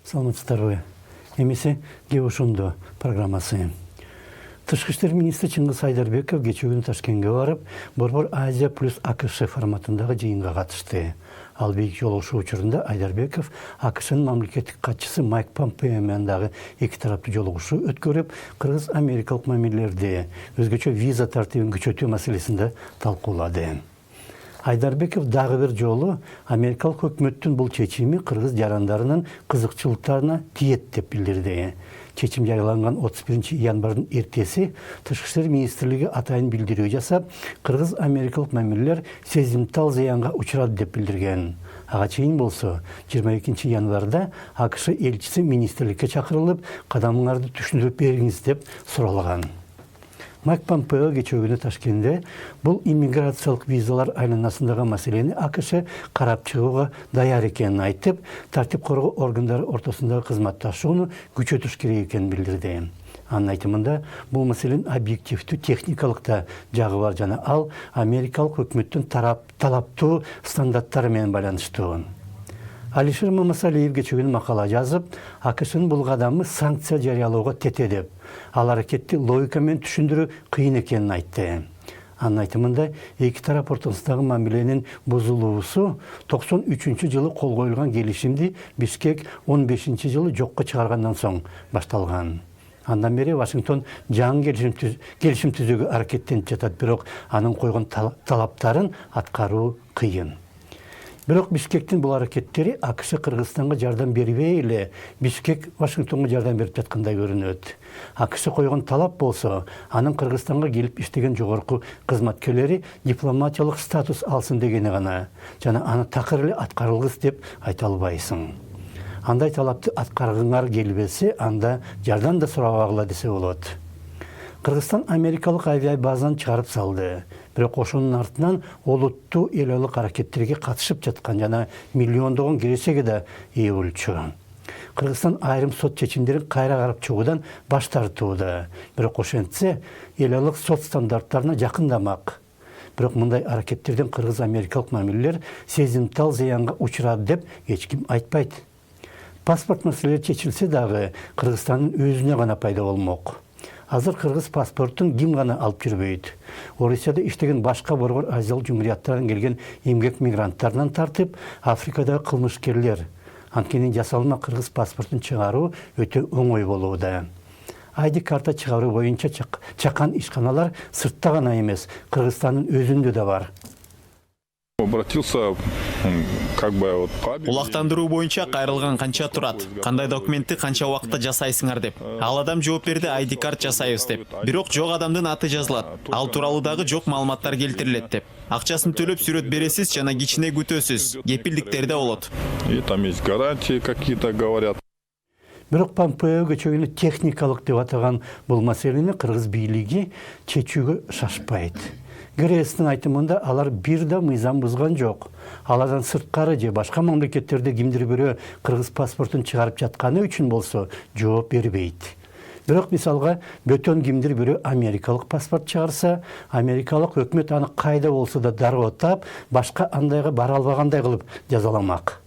Саламатсыздарбы. Эмесе Геошунду программасы. Тышкы иштер министри Чыңгыз Айдарбеков кечээ күнү Ташкентке барып, Борбор Азия плюс АКШ форматындагы жыйынга катышты. Ал бейик жолугушуу учурунда Айдарбеков АКШнын мамлекеттик катчысы Майк Помпео менен дагы эки тараптуу жолугушуу өткөрүп, кыргыз-америкалык мамилелерди, өзгөчө виза тартибин күчөтүү маселесинде талкуулады. Айдарбеков дагы бир жолу америкалык өкмөттүн бул чечими кыргыз жарандарынын кызыкчылыктарына тиет деп билдирди. Чечим жарыяланган 31 январдын эртеси Тышкы иштер министрлиги атайын билдирүү жасап, кыргыз-америкалык мамилелер сезимтал зыянга учурады деп билдирген. Ага чейин болсо 22 январда АКШ элчиси министрликке чакырылып, кадамыңарды түшүндүрүп бериңиз деп суралаган. Майк Помпео кечээ күнү Ташкентте бул иммиграциялык визалар айланасындагы маселени АКШ карап чыгууга даяр экенин айтып, тартип коргоо органдары ортосундагы кызматташууну күчөтүш керек экенин билдирди. Анын айтымында бул маселенин объективдүү техникалык да жагы бар жана ал америкалык өкмөттүн талаптуу стандарттары менен байланыштуу. Алишер Мамасалиев кечээ күнү макала жазып, АКШнын бул кадамы санкция жарыялоого тете деп, ал аракетти логика менен түшүндүрүү кыйын экенин айтты. Анын айтымында эки тарап ортосундагы мамиленин бузулуусу 93-жылы кол коюлган келишимди Бишкек 15-жылы жокко чыгаргандан соң башталган. Андан бери Вашингтон жаңы келишим түзүүгө аракеттенип жатат, бирок анын койгон талаптарын аткаруу кыйын. Бирок Бишкектин бул аракеттери АКШ Кыргызстанга жардам бербей эле Бишкек Вашингтонго жардам берип жаткандай көрүнөт. АКШ койгон талап болсо, анын Кыргызстанга келип иштеген жогорку кызматкерлери дипломатиялык статус алсын дегени гана, жана аны такыр эле аткарылгыс деп айта албайсың. Андай талапты аткаргыңар келбесе, анда жардам да сурабагыла десе болот. Кыргызстан америкалык авиабазаны чыгарып салды. Бирок ошонун артынан олуттуу эл алык аракеттерге катышып жаткан жана миллиондогон кирешеге да ээ болчу. Кыргызстан айрым сот чечимдерин кайра карап чыгуудан баш тартууда. Бирок ошентсе, эл алык сот стандарттарына жакындамак. Бирок мындай аракеттерден кыргыз-америкалык мамилелер сезимтал зыянга учурады деп эч ким айтпайт. Паспорт маселелери чечилсе дагы Кыргызстандын өзүнө гана пайда болмок. Азыр кыргыз паспортун ким гана алып жүрбөйт. Орусияда иштеген башка борбор азиялык жумгурияттардан келген эмгек мигранттарынан тартып, Африкадагы кылмышкерлер. Анткени жасалма кыргыз паспортун чыгаруу өтө оңой болууда. ID карта чыгаруу боюнча чакан ишканалар сыртта гана эмес, Кыргызстандын өзүндө да бар. Обратился Улактандыруу боюнча кайрылган канча турат, кандай документти канча убакытта жасайсыңар деп. Ал адам жооп берди, ID карт жасайбыз деп. Бирок жок адамдын аты жазылат. Ал тууралуу дагы жок маалыматтар келтирилет деп. Акчасын төлөп сүрөт бересиз жана кичине күтөсүз. Кепилдиктер да болот. И там есть гарантии какие-то говорят. Бирок Помпео кечээ күнү техникалык деп атаган бул маселени кыргыз бийлиги чечүүгө шашпайт. ГРС'тин айтымында алар бир да мыйзам бузган жок. Алардан сырткары же башка мамлекеттерде кимдир бирөө кыргыз паспортун чыгарып жатканы үчүн болсо жооп бербейт. Бирок мисалга бөтөн кимдир бирөө америкалык паспорт чыгарса, америкалык өкмөт аны кайда болсо да дароо тап, башка андайга бара албагандай кылып жазаламак.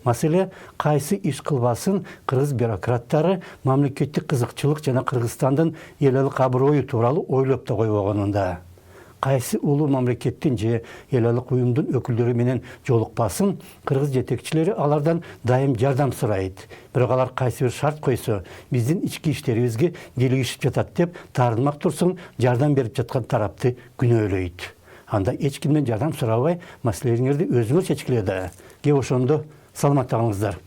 Маселе кайсы иш кылбасын кыргыз бюрократтары мамлекеттик кызыкчылык жана Кыргызстандын эл алык аброю тууралуу ойлоп да койбогонунда. Кайсы улуу мамлекеттин же эл алык уюмдун өкүлдөрү менен жолукпасын, кыргыз жетекчилери алардан дайым жардам сурайт. Бирок алар кайсы бир шарт койсо, биздин ички иштерибизге келишип жатат деп таарынмак турсун, жардам берип жаткан тарапты күнөөлөйт. Анда эч кимден жардам сурабай, маселелериңерди өзүңөр чечкиле да. Кеп ошондо саламатта калыңыздар.